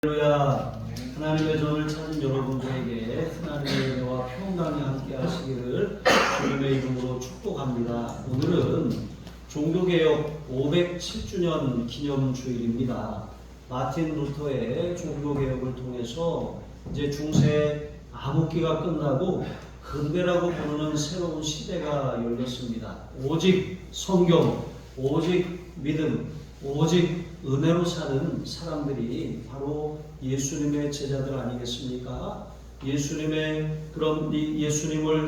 할렐루야. 하나님의 전을 찾은 여러분들에게 하나님의 은혜와 평강이 함께 하시기를 주님의 이름으로 축복합니다. 오늘은 종교개혁 507주년 기념주일입니다. 마틴 루터의 종교개혁을 통해서 이제 중세 암흑기가 끝나고 근대라고 부르는 새로운 시대가 열렸습니다. 오직 성경, 오직 믿음, 오직 은혜로 사는 사람들이 바로 예수님의 제자들 아니겠습니까? 예수님을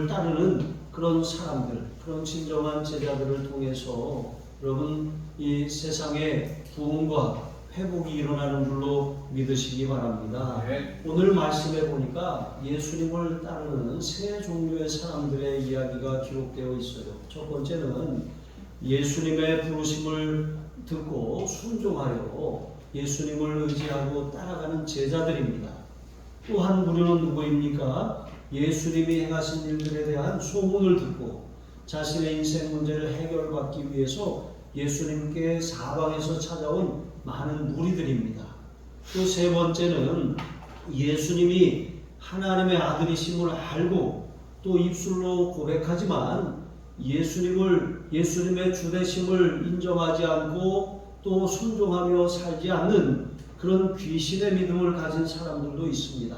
따르는 그런 사람들, 그런 진정한 제자들을 통해서 여러분 이 세상에 부흥과 회복이 일어나는 줄로 믿으시기 바랍니다. 네. 오늘 말씀해 보니까 예수님을 따르는 세 종류의 사람들의 이야기가 기록되어 있어요. 첫 번째는 예수님의 부르심을 듣고 순종하여 예수님을 의지하고 따라가는 제자들입니다. 또 한 부류는 누구입니까? 예수님이 행하신 일들에 대한 소문을 듣고 자신의 인생 문제를 해결받기 위해서 예수님께 사방에서 찾아온 많은 무리들입니다. 또 세 번째는 예수님이 하나님의 아들이심을 알고 또 입술로 고백하지만 예수님의 주되심을 인정하지 않고 또 순종하며 살지 않는 그런 귀신의 믿음을 가진 사람들도 있습니다.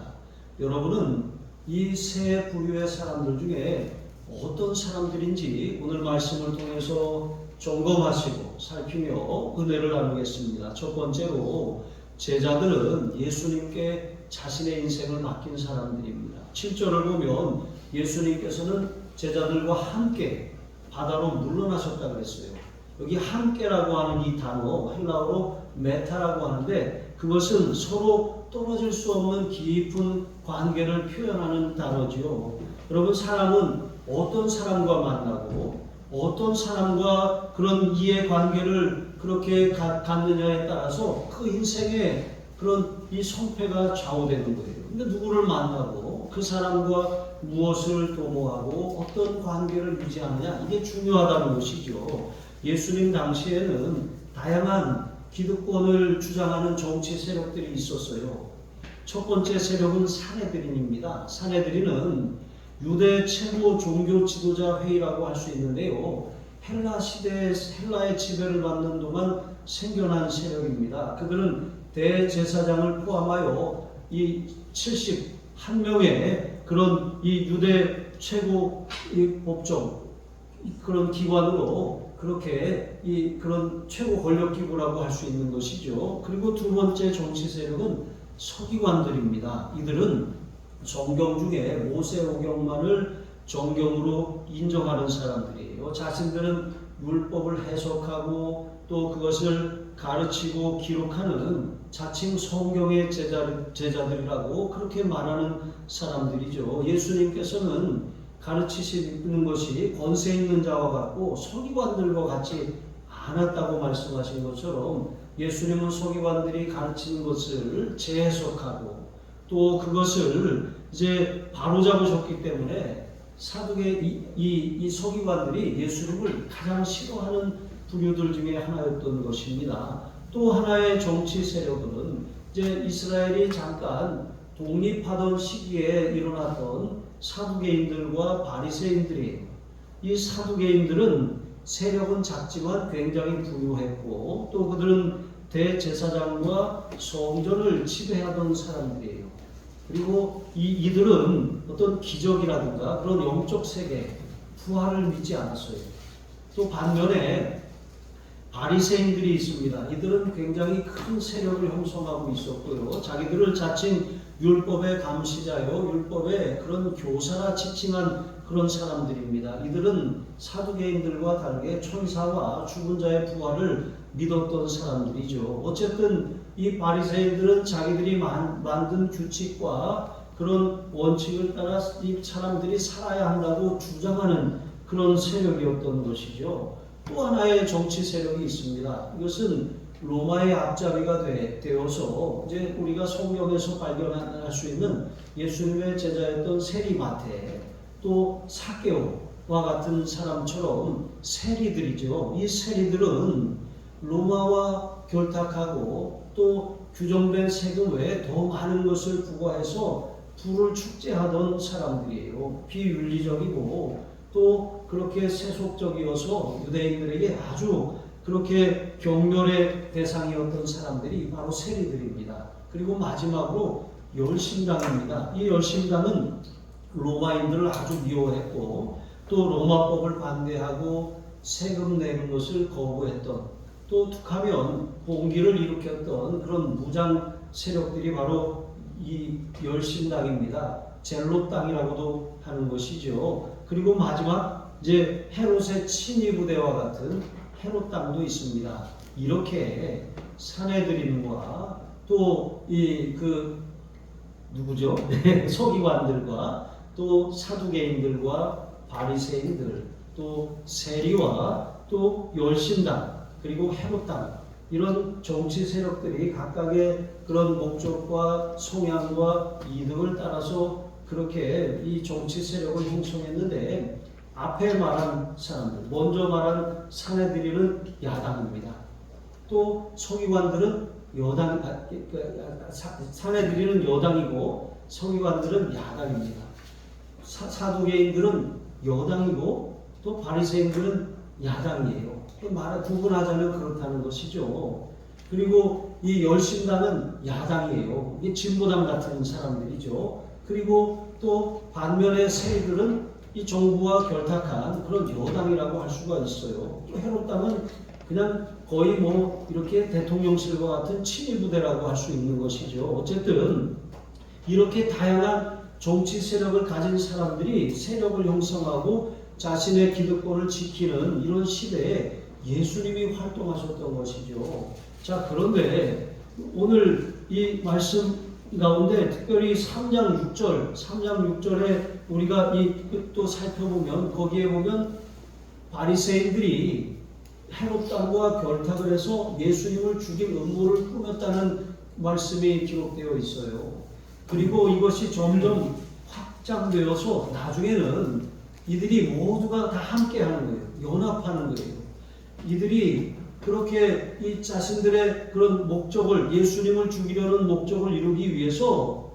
여러분은 이 세 부류의 사람들 중에 어떤 사람들인지 오늘 말씀을 통해서 점검하시고 살피며 은혜를 나누겠습니다. 첫 번째로 제자들은 예수님께 자신의 인생을 맡긴 사람들입니다. 7절을 보면 예수님께서는 제자들과 함께 바다로 물러나셨다 그랬어요. 여기 함께라고 하는 이 단어 헬라어로 메타라고 하는데 그것은 서로 떨어질 수 없는 깊은 관계를 표현하는 단어지요. 여러분 사람은 어떤 사람과 만나고 어떤 사람과 그런 이해관계를 그렇게 갖느냐에 따라서 그 인생의 그런 이 성패가 좌우되는 거예요. 근데 누구를 만나고 그 사람과 무엇을 도모하고 어떤 관계를 유지하느냐 이게 중요하다는 것이죠. 예수님 당시에는 다양한 기득권을 주장하는 정치 세력들이 있었어요. 첫 번째 세력은 사내들인입니다. 사내들인은 유대 최고 종교 지도자 회의라고 할 수 있는데요. 헬라 시대에 헬라의 지배를 받는 동안 생겨난 세력입니다. 그들은 대제사장을 포함하여 이 71명의 그런 이 유대 최고 이 법정 그런 기관으로 그렇게 이 그런 최고 권력 기구라고 할 수 있는 것이죠. 그리고 두 번째 정치 세력은 서기관들입니다. 이들은 정경 중에 모세오경만을 정경으로 인정하는 사람들이에요. 자신들은 율법을 해석하고 또 그것을 가르치고 기록하는 자칭 성경의 제자들이라고 그렇게 말하는 사람들이죠. 예수님께서는 가르치시는 것이 권세 있는 자와 같고 서기관들과 같지 않았다고 말씀하신 것처럼 예수님은 서기관들이 가르치는 것을 재해석하고 또 그것을 이제 바로잡으셨기 때문에 이 서기관들이 예수님을 가장 싫어하는 부류들 중에 하나였던 것입니다. 또 하나의 정치 세력은 이제 이스라엘이 잠깐 독립하던 시기에 일어났던 사두개인들과 바리새인들이에요. 이 사두개인들은 세력은 작지만 굉장히 부유했고 또 그들은 대제사장과 성전을 지배하던 사람들이에요. 그리고 이들은 어떤 기적이라든가 그런 영적 세계, 부활을 믿지 않았어요. 또 반면에 바리새인들이 있습니다. 이들은 굉장히 큰 세력을 형성하고 있었고요. 자기들을 자칭 율법의 감시자요, 율법의 그런 교사라 지칭한 그런 사람들입니다. 이들은 사두개인들과 다르게 천사와 죽은 자의 부활을 믿었던 사람들이죠. 어쨌든 이 바리새인들은 자기들이 만든 규칙과 그런 원칙을 따라 이 사람들이 살아야 한다고 주장하는 그런 세력이었던 것이죠. 또 하나의 정치 세력이 있습니다. 이것은 로마의 앞잡이가 되어서 이제 우리가 성경에서 발견할 수 있는 예수님의 제자였던 세리마테 또 삭개오와 같은 사람처럼 세리들이죠. 이 세리들은 로마와 결탁하고 또 규정된 세금 외에 더 많은 것을 부과해서 부를 축제하던 사람들이에요. 비윤리적이고 또 그렇게 세속적이어서 유대인들에게 아주 그렇게 경멸의 대상이었던 사람들이 바로 세리들입니다. 그리고 마지막으로 열심당입니다. 이 열심당은 로마인들을 아주 미워했고 또 로마법을 반대하고 세금 내는 것을 거부했던, 또 툭하면 봉기를 일으켰던 그런 무장 세력들이 바로 이 열심당입니다. 젤롯당이라고도 하는 것이죠. 그리고 마지막 이제 헤롯의 친위 부대와 같은 헤롯당도 있습니다. 이렇게 사내들인과 또 누구죠? 서기관들과 또 사두개인들과 바리새인들, 또 세리와 또 열심당, 그리고 헤롯당, 이런 정치 세력들이 각각의 그런 목적과 성향과 이득을 따라서 그렇게 이 정치 세력을 형성했는데, 앞에 말한 사람들, 먼저 말한 사내들이는 야당입니다. 또 서기관들은 여당, 사내들이는 여당이고 서기관들은 야당입니다. 사두개인들은 여당이고 또 바리새인들은 야당이에요. 구분하자면 그렇다는 것이죠. 그리고 이 열심당은 야당이에요. 이게 진보당 같은 사람들이죠. 그리고 또 반면에 세리들은 이 정부와 결탁한 그런 여당이라고 할 수가 있어요. 또 헤롯당은 그냥 거의 이렇게 대통령실과 같은 친위 부대라고 할 수 있는 것이죠. 어쨌든 이렇게 다양한 정치 세력을 가진 사람들이 세력을 형성하고 자신의 기득권을 지키는 이런 시대에 예수님이 활동하셨던 것이죠. 자, 그런데 오늘 이 말씀 가운데 특별히 3장 6절에 우리가 또 살펴보면, 거기에 보면 바리새인들이 헤롯당과 결탁을 해서 예수님을 죽일 음모를 꾸몄다는 말씀이 기록되어 있어요. 그리고 이것이 점점 확장되어서 나중에는 이들이 모두가 다 함께 하는 거예요. 연합하는 거예요. 이들이 그렇게 이 자신들의 그런 목적을, 예수님을 죽이려는 목적을 이루기 위해서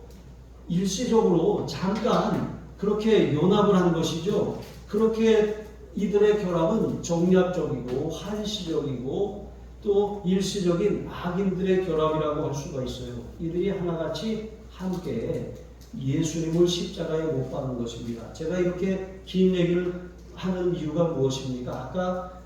일시적으로 잠깐 그렇게 연합을 한 것이죠. 그렇게 이들의 결합은 정략적이고 한시적이고 또 일시적인 악인들의 결합이라고 할 수가 있어요. 이들이 하나같이 함께 예수님을 십자가에 못 박은 것입니다. 제가 이렇게 긴 얘기를 하는 이유가 무엇입니까? 아까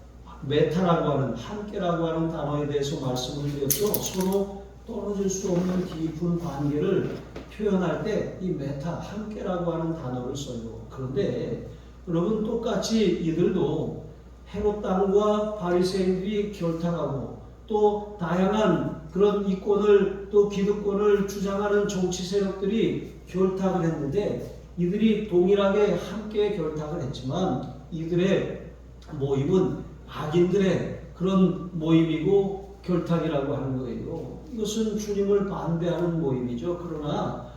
메타라고 하는, 함께라고 하는 단어에 대해서 말씀을 드렸죠. 서로 떨어질 수 없는 깊은 관계를 표현할 때 이 메타, 함께라고 하는 단어를 써요. 그런데 여러분, 똑같이 이들도 헤롯당과 바리새인들이 결탁하고 또 다양한 그런 이권을, 또 기득권을 주장하는 정치 세력들이 결탁을 했는데, 이들이 동일하게 함께 결탁을 했지만 이들의 모임은 악인들의 그런 모임이고 결탁이라고 하는 거예요. 이것은 주님을 반대하는 모임이죠. 그러나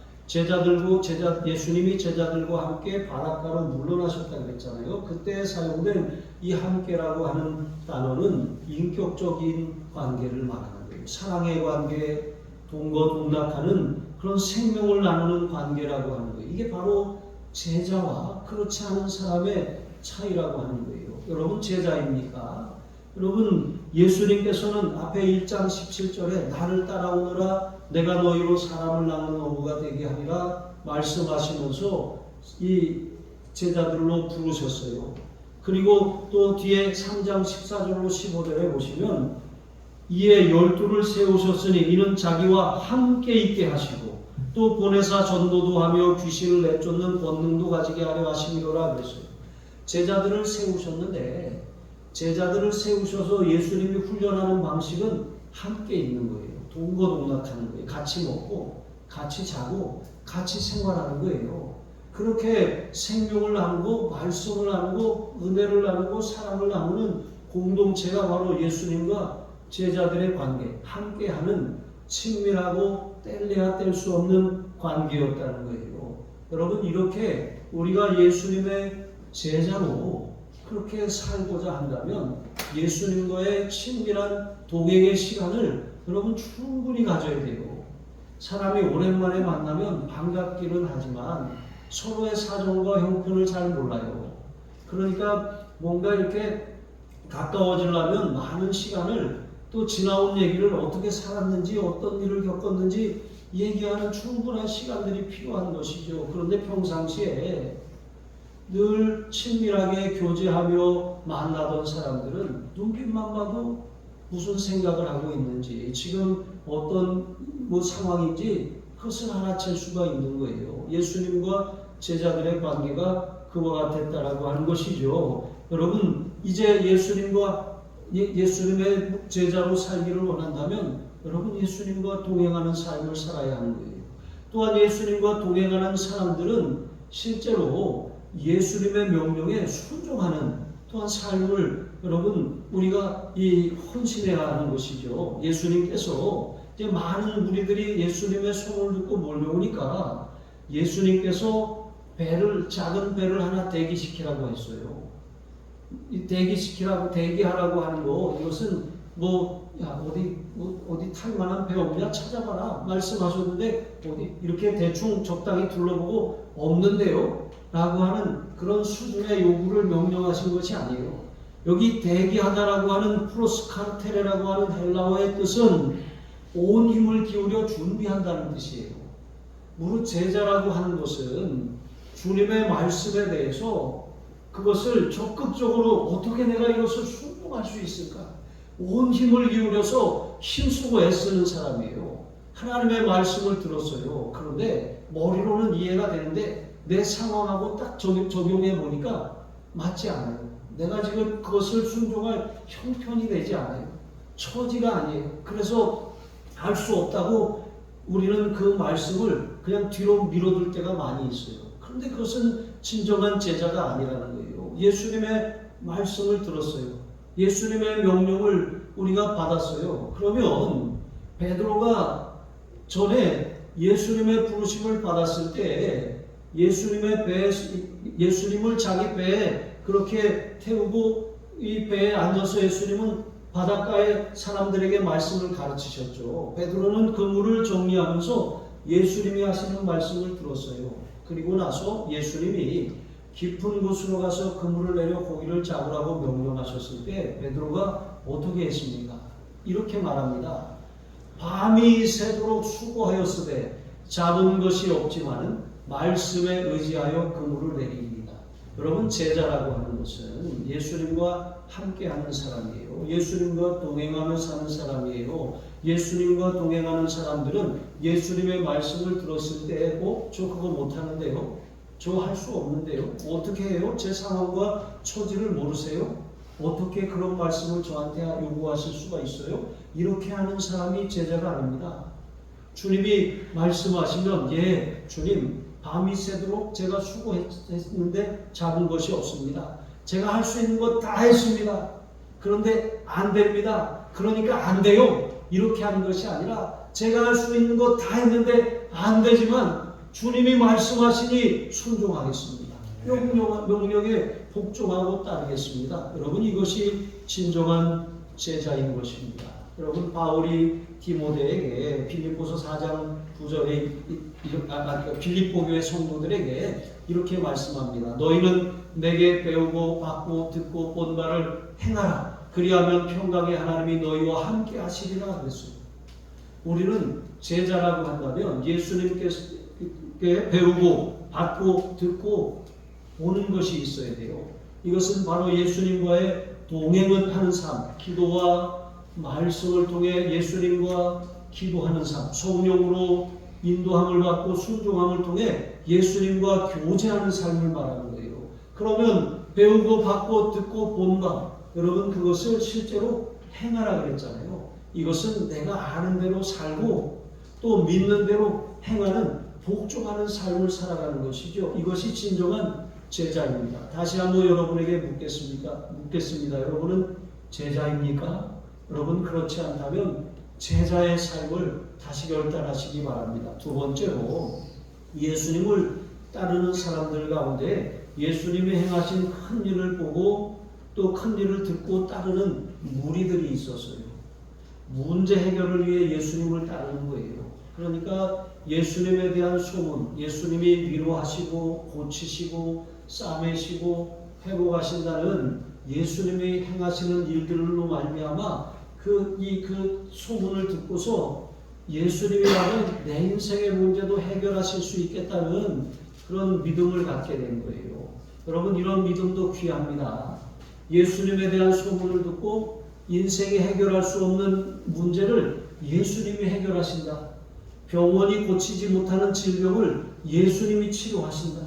예수님이 제자들과 함께 바닷가로 물러나셨다고 그랬잖아요. 그때 사용된 이 함께라고 하는 단어는 인격적인 관계를 말하는 거예요. 사랑의 관계, 동거동락하는 그런 생명을 나누는 관계라고 하는 거예요. 이게 바로 제자와 그렇지 않은 사람의 차이라고 하는 거예요. 여러분, 제자입니까? 여러분, 예수님께서는 앞에 1장 17절에 나를 따라오너라 내가 너희로 사람을 낳는 어부가 되게 하리라 말씀하시면서 이 제자들로 부르셨어요. 그리고 또 뒤에 3장 14절로 15절에 보시면 이에 12를 세우셨으니 이는 자기와 함께 있게 하시고 또 보내사 전도도 하며 귀신을 내쫓는 권능도 가지게 하려 하심이로라 그랬어요. 제자들을 세우셨는데, 제자들을 세우셔서 예수님이 훈련하는 방식은 함께 있는 거예요. 동거동락하는 거예요. 같이 먹고 같이 자고 같이 생활하는 거예요. 그렇게 생명을 나누고 말씀을 나누고 은혜를 나누고 사랑을 나누는 공동체가 바로 예수님과 제자들의 관계, 함께하는 친밀하고 뗄래야 뗄 수 없는 관계였다는 거예요. 여러분, 이렇게 우리가 예수님의 제자로 그렇게 살고자 한다면 예수님과의 친밀한 동행의 시간을 여러분 충분히 가져야 돼요. 사람이 오랜만에 만나면 반갑기는 하지만 서로의 사정과 형편을 잘 몰라요. 그러니까 뭔가 이렇게 가까워지려면 많은 시간을 또 지나온 얘기를 어떻게 살았는지 어떤 일을 겪었는지 얘기하는 충분한 시간들이 필요한 것이죠. 그런데 평상시에 늘 친밀하게 교제하며 만나던 사람들은 눈빛만 봐도 무슨 생각을 하고 있는지 지금 어떤 상황인지 그것을 알아챌 수가 있는 거예요. 예수님과 제자들의 관계가 그와 같았다라고 하는 것이죠. 여러분 이제 예수님의 제자로 살기를 원한다면 여러분 예수님과 동행하는 삶을 살아야 하는 거예요. 또한 예수님과 동행하는 사람들은 실제로 예수님의 명령에 순종하는 또한 삶을 여러분 우리가 헌신해야 하는 것이죠. 예수님께서 이제 많은 무리들이 예수님의 소문을 듣고 몰려오니까 예수님께서 작은 배를 하나 대기시키라고 했어요. 대기하라고 하는 거, 이것은 어디 탈 만한 배 없냐 찾아봐라 말씀하셨는데 이렇게 대충 적당히 둘러보고 없는데요 라고 하는 그런 수준의 요구를 명령하신 것이 아니에요. 여기 대기하다라고 하는 프로스카르테레라고 하는 헬라어의 뜻은 온 힘을 기울여 준비한다는 뜻이에요. 무릇 제자라고 하는 것은 주님의 말씀에 대해서 그것을 적극적으로 어떻게 내가 이것을 순종할 수 있을까? 온 힘을 기울여서 힘쓰고 애쓰는 사람이에요. 하나님의 말씀을 들었어요. 그런데 머리로는 이해가 되는데 내 상황하고 딱 적용해 보니까 맞지 않아요. 내가 지금 그것을 순종할 형편이 되지 않아요. 처지가 아니에요. 그래서 할 수 없다고 우리는 그 말씀을 그냥 뒤로 밀어둘 때가 많이 있어요. 그런데 그것은 진정한 제자가 아니라는 거예요. 예수님의 말씀을 들었어요. 예수님의 명령을 우리가 받았어요. 그러면 베드로가 전에 예수님의 부르심을 받았을 때 예수님을 자기 배에 그렇게 태우고 이 배에 앉아서 예수님은 바닷가의 사람들에게 말씀을 가르치셨죠. 베드로는 그물을 정리하면서 예수님이 하시는 말씀을 들었어요. 그리고 나서 예수님이 깊은 곳으로 가서 그물을 내려 고기를 잡으라고 명령하셨을 때 베드로가 어떻게 했습니까? 이렇게 말합니다. 밤이 새도록 수고하였으되 잡은 것이 없지만은 말씀에 의지하여 그물을 내리입니다. 여러분 제자라고 하는 것은 예수님과 함께하는 사람이에요. 예수님과 동행하며 사는 사람이에요. 예수님과 동행하는 사람들은 예수님의 말씀을 들었을 때 저 그거 못하는데요. 저 할 수 없는데요. 어떻게 해요? 제 상황과 처지를 모르세요? 어떻게 그런 말씀을 저한테 요구하실 수가 있어요? 이렇게 하는 사람이 제자가 아닙니다. 주님이 말씀하시면 주님 밤이 새도록 제가 수고했는데 잡은 것이 없습니다. 제가 할 수 있는 것 다 했습니다. 그런데 안 됩니다. 그러니까 안 돼요. 이렇게 하는 것이 아니라 제가 할 수 있는 것 다 했는데 안 되지만 주님이 말씀하시니 순종하겠습니다. 명령에 복종하고 따르겠습니다. 여러분 이것이 진정한 제자인 것입니다. 여러분 바울이 디모데에게 빌립보서 4장 9절에 빌립보 교회 성도들에게 이렇게 말씀합니다. 너희는 내게 배우고 받고 듣고 본 바를 행하라. 그리하면 평강의 하나님이 너희와 함께 하시리라 그랬어요. 우리는 제자라고 한다면 예수님께서 배우고 받고 듣고 보는 것이 있어야 돼요. 이것은 바로 예수님과의 동행을 하는 삶, 기도와 말씀을 통해 예수님과 기도하는 삶, 성령으로 인도함을 받고 순종함을 통해 예수님과 교제하는 삶을 말하는 거예요. 그러면 배우고 받고 듣고 본다. 여러분 그것을 실제로 행하라 그랬잖아요. 이것은 내가 아는 대로 살고 또 믿는 대로 행하는 복종하는 삶을 살아가는 것이죠. 이것이 진정한 제자입니다. 다시 한번 여러분에게 묻겠습니다. 여러분은 제자입니까? 여러분 그렇지 않다면 제자의 삶을 다시 결단하시기 바랍니다. 두 번째로 예수님을 따르는 사람들 가운데 예수님이 행하신 큰 일을 보고 또 큰 일을 듣고 따르는 무리들이 있었어요. 문제 해결을 위해 예수님을 따르는 거예요. 그러니까 예수님에 대한 소문, 예수님이 위로하시고 고치시고 싸매시고 회복하신다는 예수님이 행하시는 일들로 말미암아 그 소문을 듣고서 예수님이라면 내 인생의 문제도 해결하실 수 있겠다는 그런 믿음을 갖게 된 거예요. 여러분, 이런 믿음도 귀합니다. 예수님에 대한 소문을 듣고 인생이 해결할 수 없는 문제를 예수님이 해결하신다. 병원이 고치지 못하는 질병을 예수님이 치료하신다.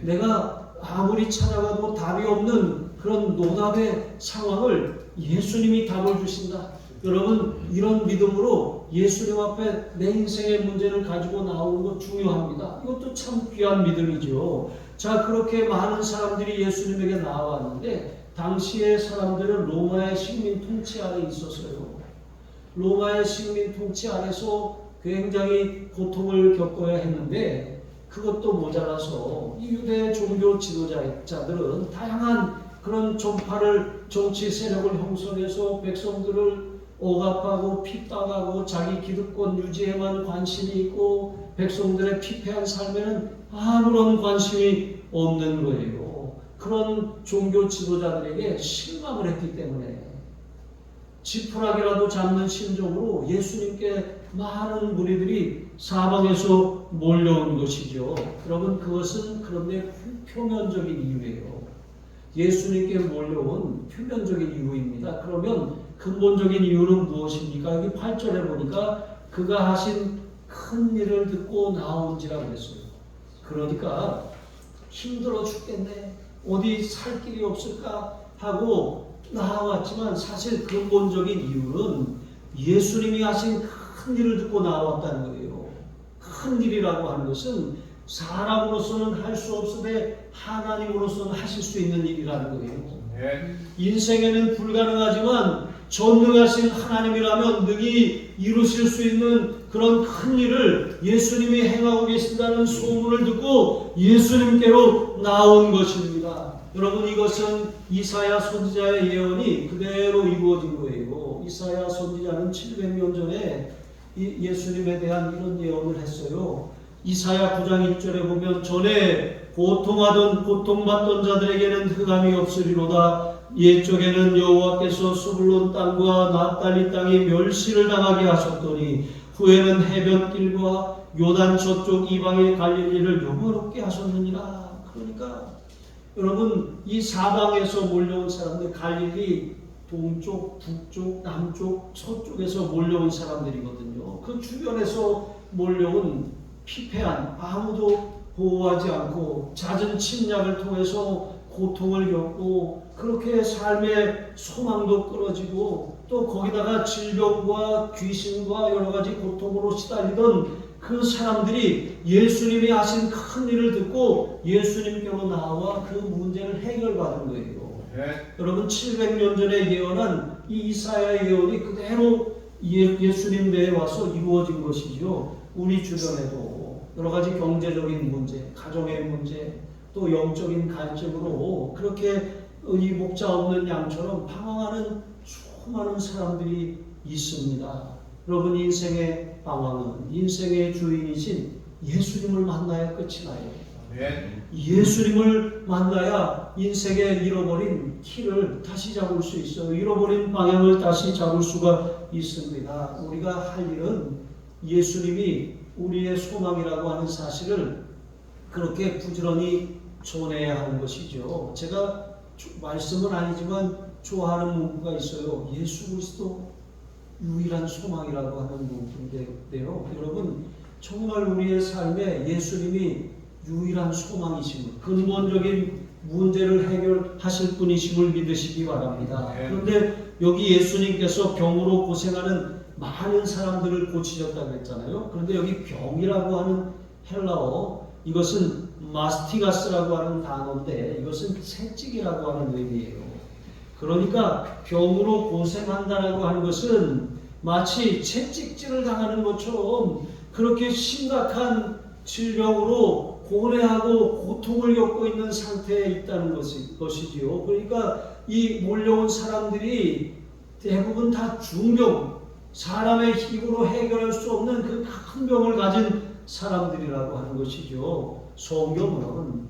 내가 아무리 찾아가도 답이 없는 그런 노답의 상황을 예수님이 답을 주신다. 여러분, 이런 믿음으로 예수님 앞에 내 인생의 문제를 가지고 나오는 것 중요합니다. 이것도 참 귀한 믿음이죠. 자, 그렇게 많은 사람들이 예수님에게 나왔는데 당시의 사람들은 로마의 식민 통치 아래 있었어요. 로마의 식민 통치 아래서 굉장히 고통을 겪어야 했는데 그것도 모자라서 이 유대 종교 지도자들은 다양한 그런 종파를 정치 세력을 형성해서 백성들을 억압하고 핍박하고 자기 기득권 유지에만 관심이 있고 백성들의 피폐한 삶에는 아무런 관심이 없는 거예요. 그런 종교 지도자들에게 실망을 했기 때문에 지푸라기라도 잡는 심정으로 예수님께 많은 무리들이 사방에서 몰려온 것이죠. 여러분, 그것은 그런데 표면적인 이유예요. 예수님께 몰려온 표면적인 이유입니다. 그러면 근본적인 이유는 무엇입니까? 여기 8절에 보니까 그가 하신 큰 일을 듣고 나온지라고 했어요. 그러니까 힘들어 죽겠네, 어디 살 길이 없을까 하고 나왔지만 사실 근본적인 이유는 예수님이 하신 큰 일을 듣고 나왔다는 거예요. 큰 일이라고 하는 것은 사람으로서는 할 수 없으되 하나님으로서는 하실 수 있는 일이라는 거예요. 인생에는 불가능하지만 전능하신 하나님이라면 능히 이루실 수 있는 그런 큰 일을 예수님이 행하고 계신다는 소문을 듣고 예수님께로 나온 것입니다. 여러분, 이것은 이사야 선지자의 예언이 그대로 이루어진 거예요. 이사야 선지자는 700년 전에 예수님에 대한 이런 예언을 했어요. 이사야 9장 1절에 보면 전에 고통하던 고통받던 자들에게는 흑암이 없으리로다. 옛적에는 여호와께서 스불론 땅과 납달리 땅이 멸시를 당하게 하셨더니 후에는 해변길과 요단 저쪽 이방의 갈릴리를 영화롭게 하셨느니라. 그러니까 여러분, 이 사방에서 몰려온 사람들, 갈릴리 동쪽, 북쪽, 남쪽, 서쪽에서 몰려온 사람들이거든요. 그 주변에서 몰려온 피폐한, 아무도 보호하지 않고 잦은 침략을 통해서 고통을 겪고 그렇게 삶의 소망도 끊어지고 또 거기다가 질병과 귀신과 여러 가지 고통으로 시달리던 그 사람들이 예수님이 하신 큰 일을 듣고 예수님께로 나와 그 문제를 해결받은 거예요. 여러분, 700년 전에 예언한 이 이사야의 예언이 그대로 예수님 내에 와서 이루어진 것이죠. 우리 주변에도 여러 가지 경제적인 문제, 가정의 문제, 또 영적인 갈증으로 그렇게 의복자 없는 양처럼 방황하는 수많은 사람들이 있습니다. 여러분, 인생의 방황은 인생의 주인이신 예수님을 만나야 끝이 나요. 예수님을 만나야 인생의 잃어버린 길을 다시 잡을 수 있어요. 잃어버린 방향을 다시 잡을 수가 있습니다. 우리가 할 일은 예수님이 우리의 소망이라고 하는 사실을 그렇게 부지런히 전해야 하는 것이죠. 제가 말씀은 아니지만 좋아하는 문구가 있어요. 예수 그리스도 유일한 소망이라고 하는 문구인데요. 여러분, 정말 우리의 삶에 예수님이 유일한 소망이심을, 근본적인 문제를 해결하실 분이심을 믿으시기 바랍니다. 그런데 여기 예수님께서 병으로 고생하는 많은 사람들을 고치셨다고 했잖아요. 그런데 여기 병이라고 하는 헬라어, 이것은 마스티가스라고 하는 단어인데 이것은 채찍이라고 하는 의미예요. 그러니까 병으로 고생한다라고 하는 것은 마치 채찍질을 당하는 것처럼 그렇게 심각한 질병으로 고뇌하고 고통을 겪고 있는 상태에 있다는 것이지요. 그러니까 이 몰려온 사람들이 대부분 다 중병, 사람의 힘으로 해결할 수 없는 그 큰 병을 가진 사람들이라고 하는 것이죠. 성경은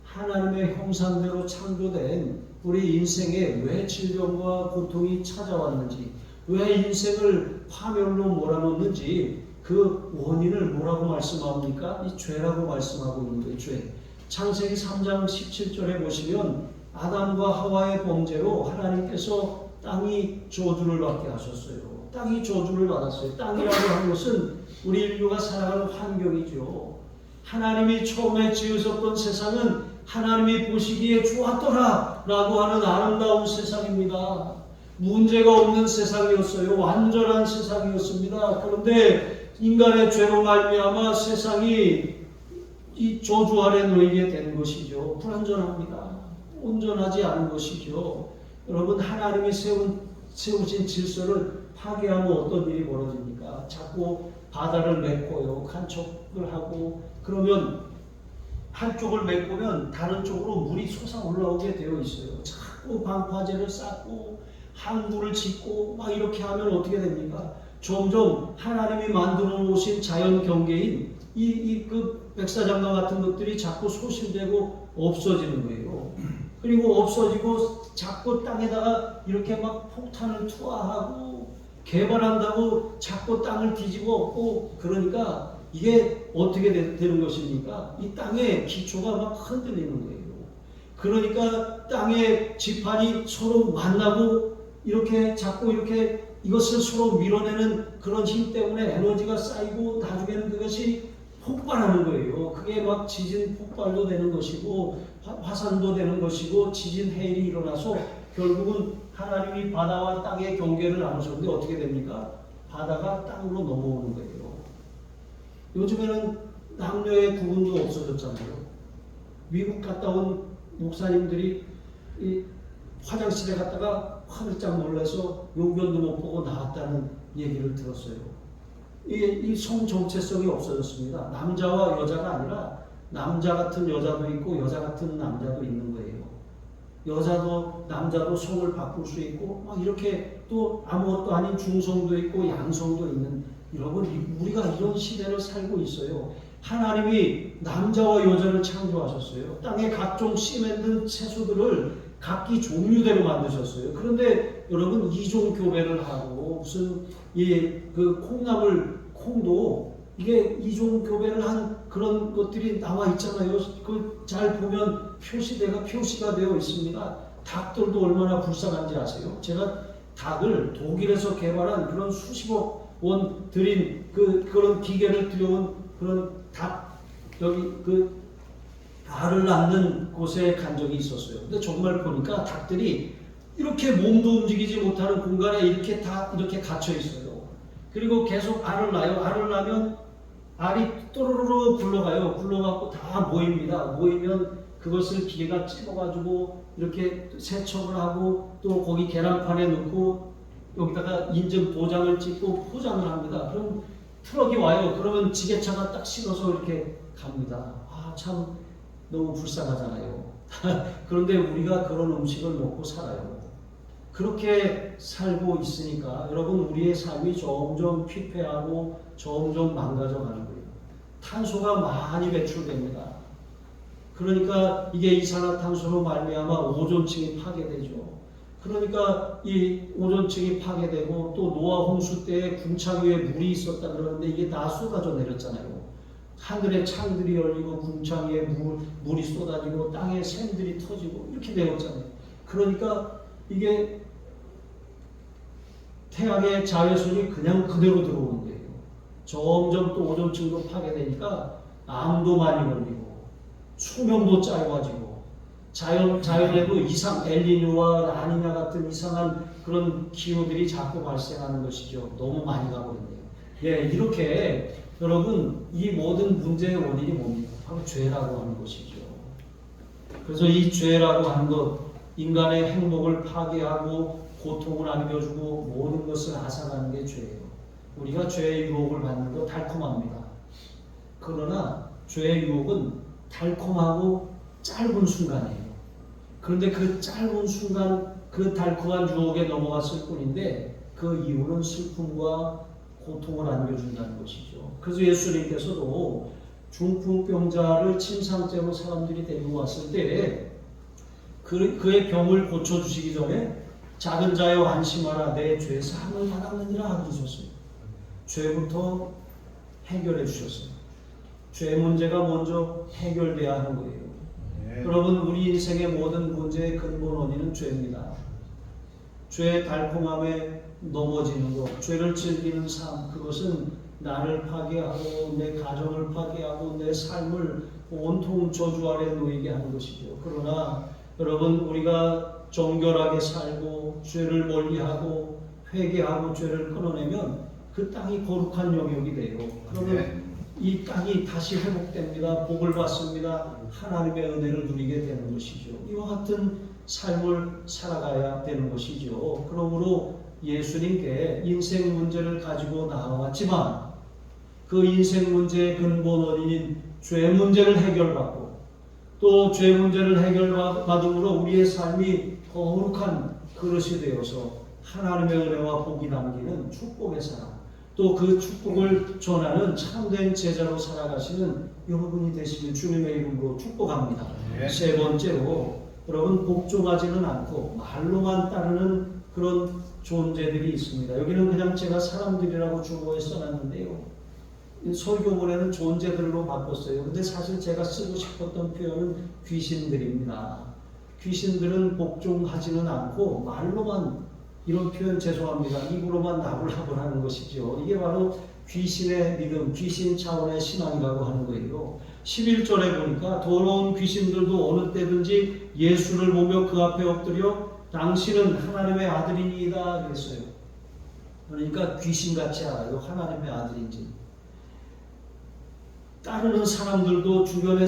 하나님의 형상대로 창조된 우리 인생에 왜 질병과 고통이 찾아왔는지, 왜 인생을 파멸로 몰아넣는지 그 원인을 뭐라고 말씀합니까? 이 죄라고 말씀하고 있는 거예요. 죄. 창세기 3장 17절에 보시면 아담과 하와의 범죄로 하나님께서 땅이 저주를 받게 하셨어요. 땅이 저주를 받았어요. 땅이라고 하는 것은 우리 인류가 살아가는 환경이죠. 하나님이 처음에 지으셨던 세상은 하나님이 보시기에 좋았더라 라고 하는 아름다운 세상입니다. 문제가 없는 세상이었어요. 완전한 세상이었습니다. 그런데 인간의 죄로 말미암아 세상이 이 저주 아래 놓이게 된 것이죠. 불완전합니다. 온전하지 않은 것이죠. 여러분, 하나님이 세우신 질서를 파괴하면 어떤 일이 벌어집니까? 자꾸 바다를 메꿔요. 간척을 하고, 그러면 한쪽을 메꾸면 다른 쪽으로 물이 솟아 올라오게 되어 있어요. 자꾸 방파제를 쌓고 항구를 짓고 막 이렇게 하면 어떻게 됩니까? 점점 하나님이 만들어 놓으신 자연 경계인 그 백사장과 같은 것들이 자꾸 소실되고 없어지는 거예요. 그리고 없어지고 자꾸 땅에다가 이렇게 막 폭탄을 투하하고 개발한다고 자꾸 땅을 뒤집어 엎고, 그러니까 이게 어떻게 되는 것입니까? 이 땅의 기초가 막 흔들리는 거예요. 그러니까 땅의 지판이 서로 만나고 이렇게 자꾸 이렇게 이것을 서로 밀어내는 그런 힘 때문에 에너지가 쌓이고 나중에는 그것이 폭발하는 거예요. 그게 막 지진 폭발도 되는 것이고 화산도 되는 것이고 지진 해일이 일어나서 결국은 하나님이 바다와 땅의 경계를 나누셨는데 어떻게 됩니까? 바다가 땅으로 넘어오는 거예요. 요즘에는 남녀의 구분도 없어졌잖아요. 미국 갔다 온 목사님들이 이 화장실에 갔다가 화들짝 놀라서 용변도 못 보고 나왔다는 얘기를 들었어요. 이 성 정체성이 없어졌습니다. 남자와 여자가 아니라 남자 같은 여자도 있고 여자 같은 남자도 있는 거예요. 여자도 남자도 성을 바꿀 수 있고 막 이렇게 또 아무것도 아닌 중성도 있고 양성도 있는, 여러분 우리가 이런 시대를 살고 있어요. 하나님이 남자와 여자를 창조하셨어요. 땅에 각종 씨 맺는 채소들을 각기 종류대로 만드셨어요. 그런데 여러분 이종 교배를 하고 무슨 그 콩도 이게 이종 교배를 한 그런 것들이 나와 있잖아요. 그 잘 보면 표시가 되어 있습니다. 닭들도 얼마나 불쌍한지 아세요? 제가 닭을 독일에서 개발한 그런 수십억 원 들인 그런 기계를 들여온 그런 닭 여기 그 알을 낳는 곳에 간 적이 있었어요. 근데 정말 보니까 닭들이 이렇게 몸도 움직이지 못하는 공간에 이렇게 다 이렇게 갇혀 있어요. 그리고 계속 알을 낳아요. 알을 낳으면 알이 또르르르 굴러가요. 굴러가고 다 모입니다. 모이면 그것을 기계가 찝어가지고 이렇게 세척을 하고 또 거기 계란판에 넣고 여기다가 인증 도장을 찍고 포장을 합니다. 그럼 트럭이 와요. 그러면 지게차가 딱 실어서 이렇게 갑니다. 참 너무 불쌍하잖아요. 그런데 우리가 그런 음식을 먹고 살아요. 그렇게 살고 있으니까 여러분 우리의 삶이 점점 피폐하고 점점 망가져 가는 거예요. 탄소가 많이 배출됩니다. 그러니까 이게 이산화탄소로 말미암아 오존층이 파괴되죠. 그러니까 이 오존층이 파괴되고 또 노아 홍수 때 궁창 위에 물이 있었다 그러는데 이게 다 쏟아져 내렸잖아요. 하늘에 창들이 열리고 궁창 위에 물이 쏟아지고 땅에 샘들이 터지고 이렇게 되었잖아요. 그러니까 이게 태양의 자외선이 그냥 그대로 들어오는 거예요. 점점 또 오존층도 파괴되니까 암도 많이 걸리고 수명도 짧아지고 자연에도 엘니뇨와 라니냐 같은 이상한 그런 기후들이 자꾸 발생하는 것이죠. 너무 많이 가버렸네요. 이렇게 여러분 이 모든 문제의 원인이 뭡니까? 바로 죄라고 하는 것이죠. 그래서 이 죄라고 하는 것, 인간의 행복을 파괴하고 고통을 안겨주고 모든 것을 앗아가는 게 죄예요. 우리가 죄의 유혹을 받는 거 달콤합니다. 그러나 죄의 유혹은 달콤하고 짧은 순간이에요. 그런데 그 짧은 순간 그 달콤한 유혹에 넘어갔을 뿐인데 그 이유는 슬픔과 고통을 안겨준다는 것이죠. 그래서 예수님께서도 중풍병자를 침상째로 사람들이 데리고 왔을 때 그의 병을 고쳐주시기 전에 작은 자여 안심하라 내 죄 사함을 받았느니라 그러셨어요. 죄부터 해결해 주셨어요. 죄 문제가 먼저 해결돼야 하는 거예요. 여러분, 우리 인생의 모든 문제의 근본 원인은 죄입니다. 죄의 달콤함에 넘어지는 것, 죄를 즐기는 삶, 그것은 나를 파괴하고 내 가정을 파괴하고 내 삶을 온통 저주 아래 놓이게 하는 것이죠. 그러나 여러분, 우리가 정결하게 살고 죄를 멀리하고 회개하고 죄를 끊어내면 그 땅이 거룩한 영역이 돼요. 그러면 이 땅이 다시 회복됩니다. 복을 받습니다. 하나님의 은혜를 누리게 되는 것이죠. 이와 같은 삶을 살아가야 되는 것이죠. 그러므로 예수님께 인생 문제를 가지고 나왔지만 그 인생 문제의 근본 원인인 죄 문제를 해결받고 또 죄 문제를 해결받음으로 우리의 삶이 거룩한 그릇이 되어서 하나님의 은혜와 복이 남기는 축복의 사람, 또 그 축복을 전하는 참된 제자로 살아가시는 여러분이 되시길 주님의 이름으로 축복합니다. 세 번째로, 여러분, 복종하지는 않고 말로만 따르는 그런 존재들이 있습니다. 여기는 그냥 제가 사람들이라고 주어에 써놨는데요. 설교문에는 존재들로 바꿨어요. 근데 사실 제가 쓰고 싶었던 표현은 귀신들입니다. 귀신들은 복종하지는 않고 말로만, 이런 표현 죄송합니다. 입으로만 나불나불 하는 것이죠. 이게 바로 귀신의 믿음, 귀신 차원의 신앙이라고 하는 거예요. 11절에 보니까 더러운 귀신들도 어느 때든지 예수를 보며 그 앞에 엎드려 당신은 하나님의 아들이니이다 그랬어요. 그러니까 귀신같이 알아요. 하나님의 아들인지. 따르는 사람들도, 주변에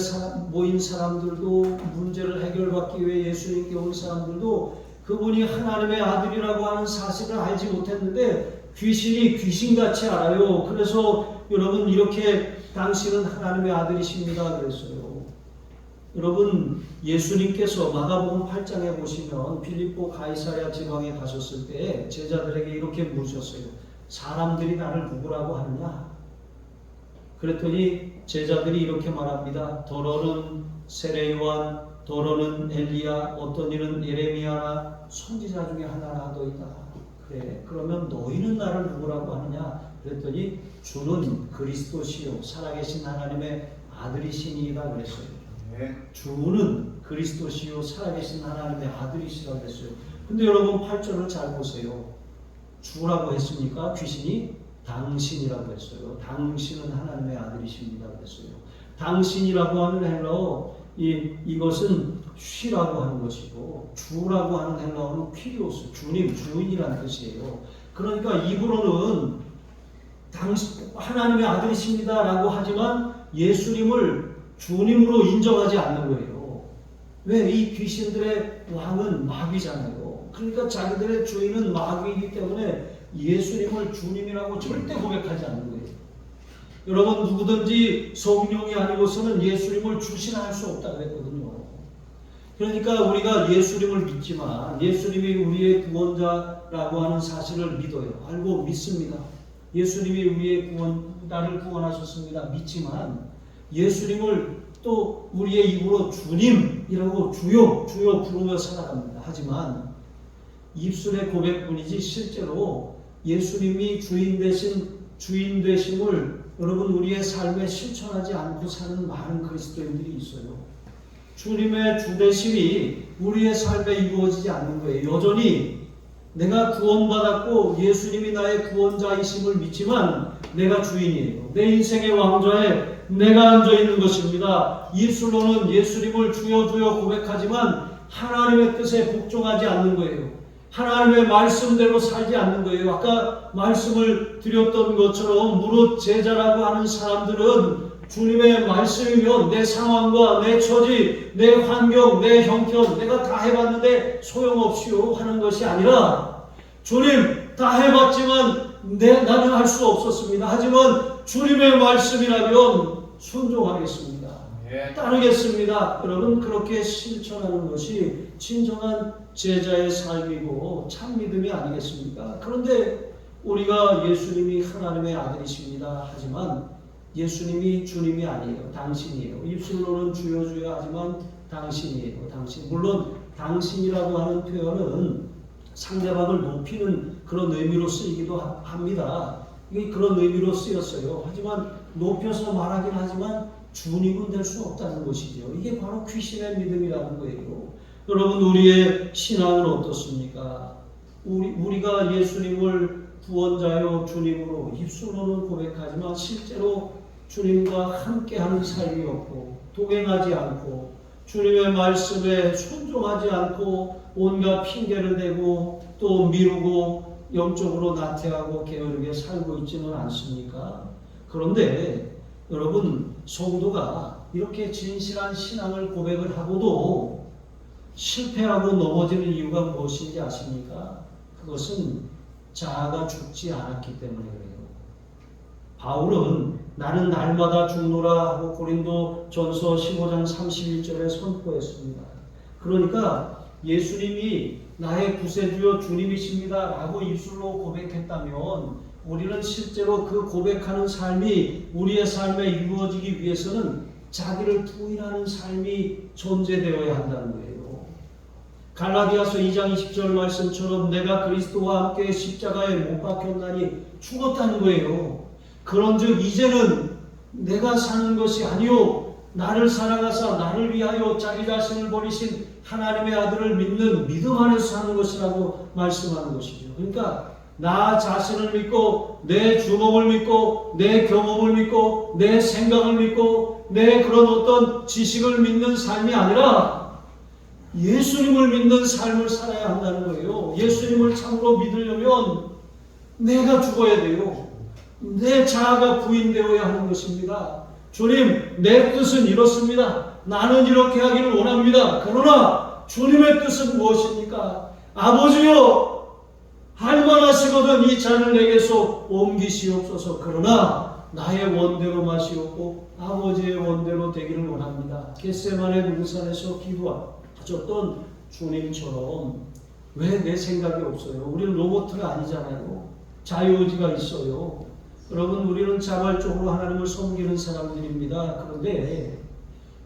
모인 사람들도, 문제를 해결받기 위해 예수님께 온 사람들도 그분이 하나님의 아들이라고 하는 사실을 알지 못했는데 귀신이 귀신같이 알아요. 그래서 여러분, 이렇게 당신은 하나님의 아들이십니다 그랬어요. 여러분, 예수님께서 마가복음 8장에 보시면 빌립보 가이사랴 지방에 가셨을 때 제자들에게 이렇게 물으셨어요. 사람들이 나를 누구라고 하느냐? 그랬더니 제자들이 이렇게 말합니다. 더러는 세례요한, 더러는 엘리야, 어떤 이는 예레미야나 선지자 중에 하나라 하더이다. 그래, 그러면 너희는 나를 누구라고 하느냐? 그랬더니 주는 그리스도시요 살아계신 하나님의 아들이시니이다 그랬어요. 주는 그리스도시요 살아계신 하나님의 아들이시라 그랬어요. 근데 여러분 8절을 잘 보세요. 주라고 했습니까? 귀신이 당신이라고 했어요. 당신은 하나님의 아들이십니다 그랬어요. 당신이라고 하는 헬라어, 이것은 쉬라고 하는 것이고, 주라고 하는 헬라어는 퀴리오스, 주님, 주인이라는 뜻이에요. 그러니까 입으로는 하나님의 아들이십니다 라고 하지만 예수님을 주님으로 인정하지 않는 거예요. 왜? 이 귀신들의 왕은 마귀잖아요. 그러니까 자기들의 주인은 마귀이기 때문에 예수님을 주님이라고 절대 고백하지 않는 거예요. 여러분, 누구든지 성령이 아니고서는 예수님을 주시라 할 수 없다 그랬거든요. 그러니까 우리가 예수님을 믿지만 예수님이 우리의 구원자라고 하는 사실을 믿어요. 알고 믿습니다. 예수님이 우리의 나를 구원하셨습니다. 믿지만 예수님을 또 우리의 입으로 주님이라고 주여 부르며 살아갑니다. 하지만 입술의 고백뿐이지 실제로 예수님이 주인 되심을 여러분 우리의 삶에 실천하지 않고 사는 많은 그리스도인들이 있어요. 주님의 주되심이 우리의 삶에 이루어지지 않는 거예요. 여전히 내가 구원받았고 예수님이 나의 구원자이심을 믿지만 내가 주인이에요. 내 인생의 왕좌에 내가 앉아있는 것입니다. 입술로는 예수님을 주여 주여 고백하지만 하나님의 뜻에 복종하지 않는 거예요. 하나님의 말씀대로 살지 않는 거예요. 아까 말씀을 드렸던 것처럼 무릇 제자라고 하는 사람들은 주님의 말씀이면 내 상황과 내 처지, 내 환경, 내 형편 내가 다 해봤는데 소용없이요 하는 것이 아니라 주님 다 해봤지만 나는 할 수 없었습니다. 하지만 주님의 말씀이라면 순종하겠습니다. 따르겠습니다. 여러분, 그렇게 실천하는 것이 진정한 제자의 삶이고 참 믿음이 아니겠습니까? 그런데 우리가 예수님이 하나님의 아들이십니다. 하지만 예수님이 주님이 아니에요. 당신이에요. 입술로는 주여 주여 하지만 당신이에요. 당신. 물론 당신이라고 하는 표현은 상대방을 높이는 그런 의미로 쓰이기도 합니다. 이게 그런 의미로 쓰였어요. 하지만 높여서 말하긴 하지만 주님은 될 수 없다는 것이죠. 이게 바로 귀신의 믿음이라는 거예요. 여러분, 우리의 신앙은 어떻습니까? 우리가 예수님을 구원자요 주님으로 입술로는 고백하지만 실제로 주님과 함께하는 삶이 없고 동행하지 않고 주님의 말씀에 순종하지 않고 온갖 핑계를 대고 또 미루고 영적으로 나태하고 게으르게 살고 있지는 않습니까? 그런데 여러분, 성도가 이렇게 진실한 신앙을 고백을 하고도 실패하고 넘어지는 이유가 무엇인지 아십니까? 그것은 자아가 죽지 않았기 때문에 그래요. 바울은 나는 날마다 죽노라 하고 고린도 전서 15장 31절에 선포했습니다. 그러니까 예수님이 나의 구세주여 주님이십니다 라고 입술로 고백했다면 우리는 실제로 그 고백하는 삶이 우리의 삶에 이루어지기 위해서는 자기를 부인하는 삶이 존재되어야 한다는 거예요. 갈라디아서 2장 20절 말씀처럼 내가 그리스도와 함께 십자가에 못 박혔나니 죽었다는 거예요. 그런즉 이제는 내가 사는 것이 아니요 나를 사랑하사 나를 위하여 자기 자신을 버리신 하나님의 아들을 믿는 믿음 안에서 사는 것이라고 말씀하는 것이죠. 그러니까 나 자신을 믿고 내 주먹을 믿고 내 경험을 믿고 내 생각을 믿고 내 그런 어떤 지식을 믿는 삶이 아니라 예수님을 믿는 삶을 살아야 한다는 거예요. 예수님을 참으로 믿으려면 내가 죽어야 돼요. 내 자아가 부인되어야 하는 것입니다. 주님, 내 뜻은 이렇습니다. 나는 이렇게 하기를 원합니다. 그러나 주님의 뜻은 무엇입니까? 아버지여, 할만하시거든 이 잔을 내게서 옮기시옵소서. 그러나 나의 원대로 마시옵고 아버지의 원대로 되기를 원합니다. 겟세마네 동산에서 기도하셨던 주님처럼 왜 내 생각이 없어요? 우리는 로봇가 아니잖아요. 자유의지가 있어요. 여러분, 우리는 자발적으로 하나님을 섬기는 사람들입니다. 그런데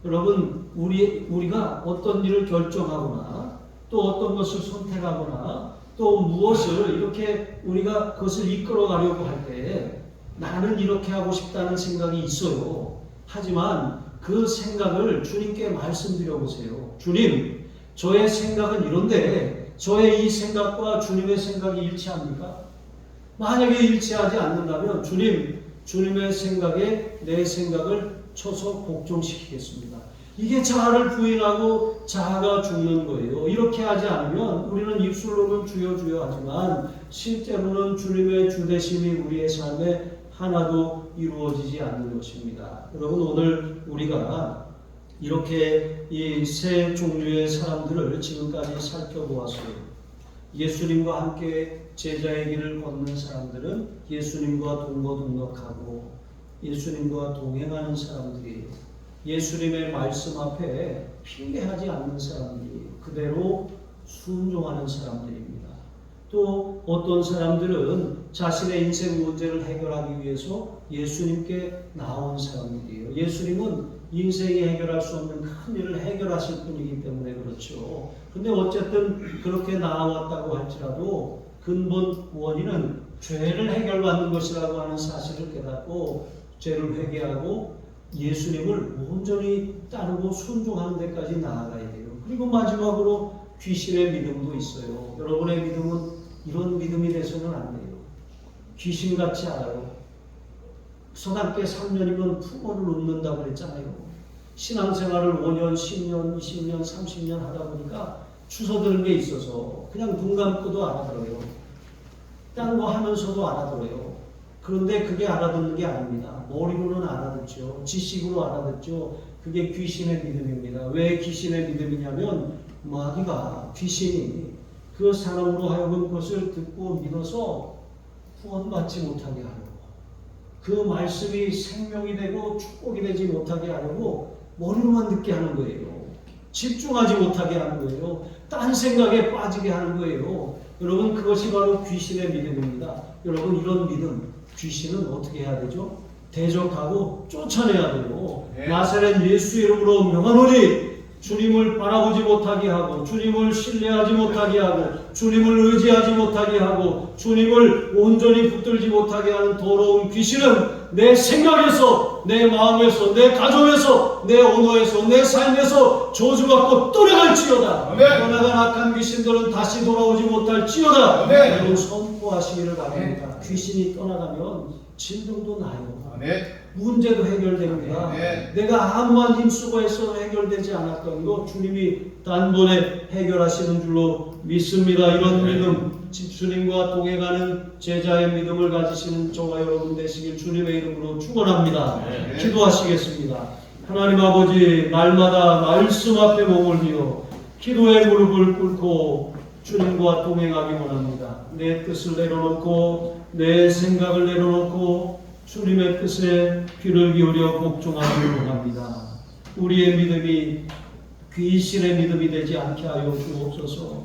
여러분, 우리가 어떤 일을 결정하거나 또 어떤 것을 선택하거나 또 무엇을 이렇게 우리가 그것을 이끌어 가려고 할 때 나는 이렇게 하고 싶다는 생각이 있어요. 하지만 그 생각을 주님께 말씀드려 보세요. 주님, 저의 생각은 이런데 저의 이 생각과 주님의 생각이 일치합니까? 만약에 일치하지 않는다면 주님의 생각에 내 생각을 쳐서 복종시키겠습니다. 이게 자아를 부인하고 자아가 죽는 거예요. 이렇게 하지 않으면 우리는 입술로는 주여 주여 하지만 실제로는 주님의 주되심이 우리의 삶에 하나도 이루어지지 않는 것입니다. 여러분, 오늘 우리가 이렇게 이 세 종류의 사람들을 지금까지 살펴보았어요. 예수님과 함께 제자의 길을 걷는 사람들은 예수님과 동거동락하고 예수님과 동행하는 사람들이에요. 예수님의 말씀 앞에 핑계하지 않는 사람들이에요. 그대로 순종하는 사람들입니다. 또 어떤 사람들은 자신의 인생 문제를 해결하기 위해서 예수님께 나온 사람들이에요. 예수님은 인생이 해결할 수 없는 큰 일을 해결하실 분이기 때문에 그렇죠. 근데 어쨌든 그렇게 나왔다고 할지라도 근본 원인은 죄를 해결받는 것이라고 하는 사실을 깨닫고 죄를 회개하고 예수님을 온전히 따르고 순종하는 데까지 나아가야 돼요. 그리고 마지막으로 귀신의 믿음도 있어요. 여러분의 믿음은 이런 믿음이 돼서는 안 돼요. 귀신같이 알아요. 서당계 3년이면 풍어를 읊는다고 그랬잖아요. 신앙생활을 5년, 10년, 20년, 30년 하다 보니까 주워드는 게 있어서 그냥 눈 감고도 알아들어요. 딴 거 하면서도 알아들어요. 그런데 그게 알아듣는 게 아닙니다. 머리로는 알아듣죠. 지식으로 알아듣죠. 그게 귀신의 믿음입니다. 왜 귀신의 믿음이냐면 마귀가 귀신이 그 사람으로 하여금 그것을 듣고 믿어서 구원받지 못하게 하려고 그 말씀이 생명이 되고 축복이 되지 못하게 하려고 머리로만 듣게 하는 거예요. 집중하지 못하게 하는 거예요. 딴 생각에 빠지게 하는 거예요. 여러분, 그것이 바로 귀신의 믿음입니다. 여러분, 이런 믿음, 귀신은 어떻게 해야 되죠? 대적하고 쫓아내야 돼요. 네. 나사렛 예수 이름으로 명하노니 주님을 바라보지 못하게 하고, 주님을 신뢰하지 못하게 하고, 주님을 의지하지 못하게 하고, 주님을 온전히 붙들지 못하게 하는 더러운 귀신은 내 생각에서, 내 마음에서, 내 가정에서, 내 언어에서, 내 삶에서 저주받고 떠나갈지어다. 아멘. 떠나간 악한 귀신들은 다시 돌아오지 못할지어다. 아멘. 여러분, 선포하시기를 바랍니다. 귀신이 떠나가면 진동도 나요. 아멘. 문제도 해결됩니다. 네. 내가 아무한 힘쓰고 해서 해결되지 않았던 거 주님이 단번에 해결하시는 줄로 믿습니다. 이런 네. 믿음, 주님과 동행하는 제자의 믿음을 가지시는 저와 여러분 되시길 주님의 이름으로 축원합니다. 네. 기도하시겠습니다. 하나님 아버지, 날마다 말씀 앞에 머물며 기도의 무릎을 꿇고 주님과 동행하기 원합니다. 내 뜻을 내려놓고 내 생각을 내려놓고 주님의 뜻에 귀를 기울여 복종하기를 원합니다. 우리의 믿음이 귀신의 믿음이 되지 않게 하여 주옵소서.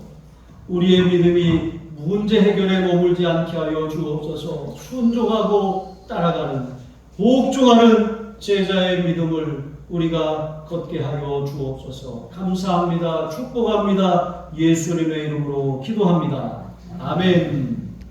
우리의 믿음이 문제 해결에 머물지 않게 하여 주옵소서. 순종하고 따라가는, 복종하는 제자의 믿음을 우리가 걷게 하여 주옵소서. 감사합니다. 축복합니다. 예수님의 이름으로 기도합니다. 아멘.